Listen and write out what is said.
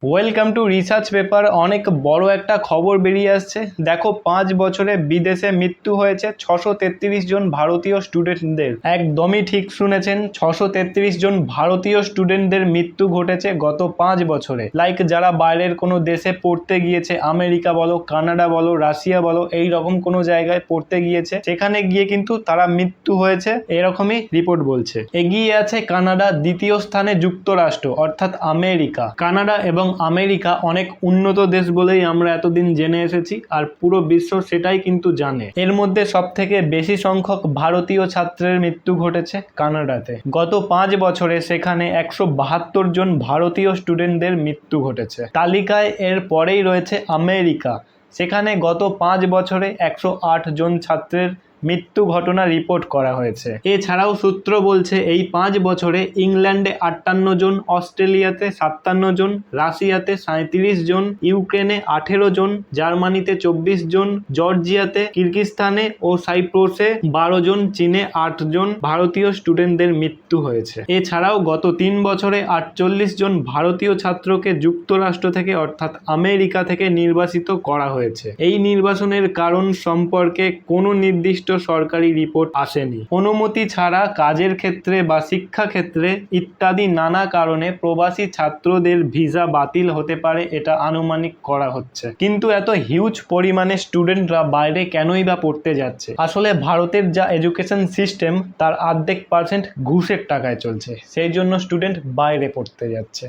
Welcome to research paper. অনেক বড় একটা খবর বেরিয়ে আসছে। দেখো, 5 বছরে বিদেশে মৃত্যু হয়েছে 633 জন ভারতীয় স্টুডেন্টদের। একদমই ঠিক শুনেছেন, 633 জন ভারতীয় স্টুডেন্টদের মৃত্যু ঘটেছে গত 5 বছরে। লাইক যারা বাইরের কোনো দেশে পড়তে গিয়েছে, আমেরিকা বলো, কানাডা বলো, রাশিয়া বলো, এই রকম কোনো জায়গায় পড়তে গিয়েছে, সেখানে গিয়ে কিন্তু তারা মৃত্যু হয়েছে, এরকমই রিপোর্ট বলছে। এগিয়ে আছে কানাডা, দ্বিতীয় স্থানে যুক্তরাষ্ট্র অর্থাৎ আমেরিকা। কানাডা এবং আমেরিকা অনেক উন্নত দেশ বলেই আমরা এতদিন জেনে এসেছি, আর পুরো বিশ্ব সেটাই কিন্তু জানে। এর মধ্যে সব থেকে বেশি সংখ্যক ভারতীয় ছাত্রের মৃত্যু ঘটেছে কানাডাতে। গত 5 বছরে সেখানে 172 জন ভারতীয় স্টুডেন্টদের মৃত্যু ঘটেছে। তালিকায় এর পরেই রয়েছে আমেরিকা। সেখানে গত 5 বছরে 108 জন ছাত্রের মৃত্যু ঘটনা রিপোর্ট করা হয়েছে। এছাড়াও সূত্র বলছে এই 5 বছরে ইংল্যান্ডে 58 জন, অস্ট্রেলিয়াতে 57 জন, রাশিয়াতে 37 জন, ইউক্রেনে 18 জন, জার্মানিতে 24 জন, জর্জিয়াতে, কিরগিজস্তানে ও সাইপ্রাসে 12 জন, চীনে 8 জন ভারতীয় স্টুডেন্টদের মৃত্যু হয়েছে। এছাড়াও গত 3 বছরে 48 জন ভারতীয় ছাত্রকে যুক্তরাষ্ট্র থেকে অর্থাৎ আমেরিকা থেকে নির্বাসিত করা হয়েছে। এই নির্বাসনের কারণ সম্পর্কে কোনো নির্দিষ্ট সরকারি রিপোর্ট আসেনি। অনুমতি ছাড়া কাজের ক্ষেত্রে বা শিক্ষা ক্ষেত্রে ইত্যাদি নানা কারণে প্রবাসী ছাত্রদের ভিসা বাতিল হতে পারে, এটা আনুমানিক করা হচ্ছে। কিন্তু এত হিউজ পরিমাণে স্টুডেন্টরা বাইরে কেনই বা পড়তে যাচ্ছে? আসলে ভারতের যা এডুকেশন সিস্টেম, তার অর্ধেক % ঘুষের টাকায় চলছে, সেই জন্য স্টুডেন্ট বাইরে পড়তে যাচ্ছে।